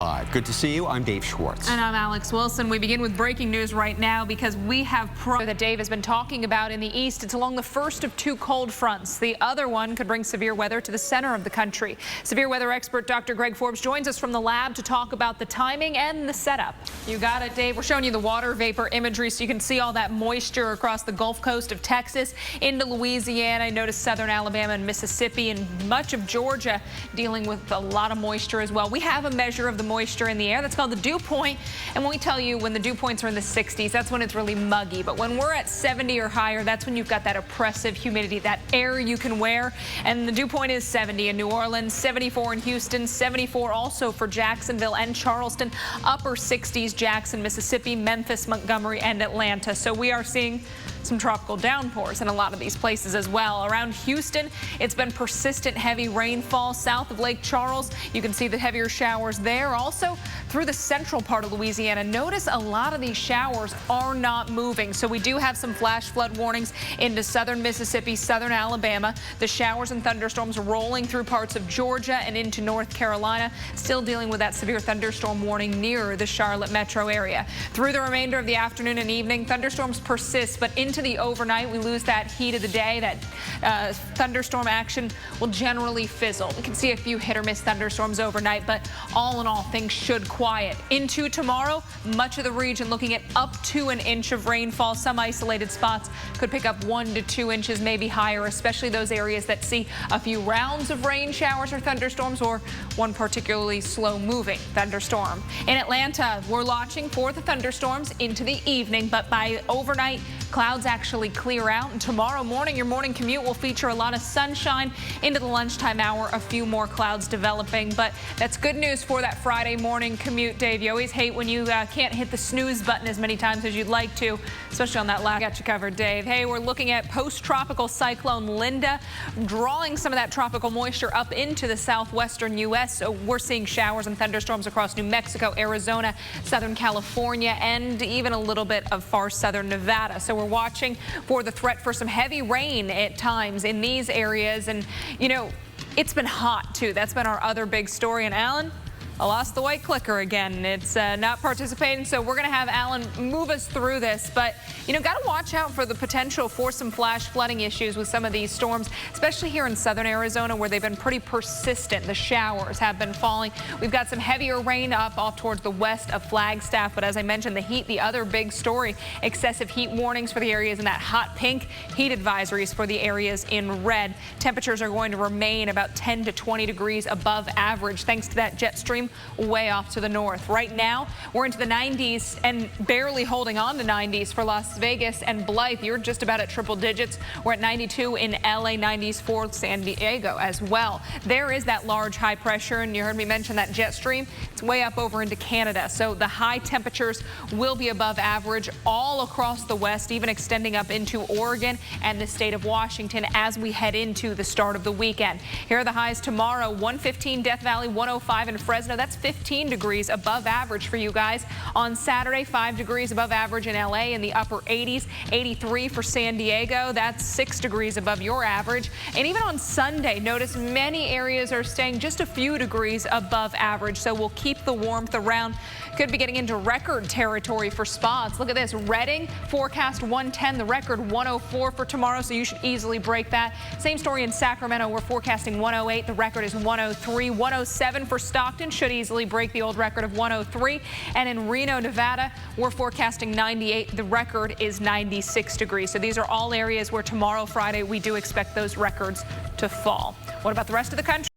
Good to see you. I'm Dave Schwartz. And I'm Alex Wilson. We begin with breaking news right now because we have that Dave has been talking about in the east. It's along the first of two cold fronts. The other one could bring severe weather to the center of the country. Severe weather expert Dr. Greg Forbes joins us from the lab to talk about the timing and the setup. You got it, Dave. We're showing you the water vapor imagery so you can see all that moisture across the Gulf Coast of Texas into Louisiana. I noticed southern Alabama and Mississippi and much of Georgia dealing with a lot of moisture as well. We have a measure of the moisture in the air. That's called the dew point. And when we tell you when the dew points are in the 60s, that's when it's really muggy. But when we're at 70 or higher, that's when you've got that oppressive humidity, that air you can wear. And the dew point is 70 in New Orleans, 74 in Houston, 74 also for Jacksonville and Charleston, upper 60s, Jackson, Mississippi, Memphis, Montgomery, and Atlanta. So we are seeing some tropical downpours in a lot of these places as well. Around Houston, it's been persistent heavy rainfall. South of Lake Charles, you can see the heavier showers there. Also through the central part of Louisiana, notice a lot of these showers are not moving. So we do have some flash flood warnings into southern Mississippi, southern Alabama. The showers and thunderstorms rolling through parts of Georgia and into North Carolina. Still dealing with that severe thunderstorm warning near the Charlotte metro area. Through the remainder of the afternoon and evening, thunderstorms persist, but into the overnight, we lose that heat of the day. That thunderstorm action will generally fizzle. We can see a few hit or miss thunderstorms overnight, but all in all, things should quiet. Into tomorrow, much of the region looking at up to an inch of rainfall. Some isolated spots could pick up 1 to 2 inches, maybe higher, especially those areas that see a few rounds of rain showers or thunderstorms, or one particularly slow moving thunderstorm. In Atlanta, we're watching for the thunderstorms into the evening, but by overnight, clouds actually clear out, and tomorrow morning your morning commute will feature a lot of sunshine. Into the lunchtime hour, a few more clouds developing, but that's good news for that Friday morning commute, Dave. You always hate when you can't hit the snooze button as many times as you'd like to, especially on that last. Got you covered, Dave. Hey, we're looking at post-tropical cyclone Linda drawing some of that tropical moisture up into the southwestern U.S. So we're seeing showers and thunderstorms across New Mexico, Arizona, Southern California, and even a little bit of far southern Nevada. So we're watching for the threat for some heavy rain at times in these areas. And, you know, it's been hot, too. That's been our other big story. And Alan, I lost the white clicker again. It's not participating, so we're going to have Alan move us through this. But, you know, got to watch out for the potential for some flash flooding issues with some of these storms, especially here in southern Arizona where they've been pretty persistent. The showers have been falling. We've got some heavier rain up off towards the west of Flagstaff. But as I mentioned, the heat, the other big story, excessive heat warnings for the areas in that hot pink, heat advisories for the areas in red. Temperatures are going to remain about 10 to 20 degrees above average thanks to that jet stream way off to the north. Right now, we're into the 90s and barely holding on to 90s for Las Vegas and Blythe. You're just about at triple digits. We're at 92 in LA, 90s for San Diego as well. There is that large high pressure, and you heard me mention that jet stream. It's way up over into Canada. So the high temperatures will be above average all across the west, even extending up into Oregon and the state of Washington as we head into the start of the weekend. Here are the highs tomorrow: 115 Death Valley, 105 in Fresno. That's 15 degrees above average for you guys. On Saturday, 5 degrees above average in LA in the upper 80s, 83 for San Diego. That's 6 degrees above your average. And even on Sunday, notice many areas are staying just a few degrees above average. So we'll keep the warmth around. Could be getting into record territory for spots. Look at this. Redding forecast 110, the record 104 for tomorrow, so you should easily break that. Same story in Sacramento. We're forecasting 108. The record is 103. 107 for Stockton. Should easily break the old record of 103. And in Reno, Nevada, we're forecasting 98. The record is 96 degrees. So these are all areas where tomorrow, Friday, we do expect those records to fall. What about the rest of the country?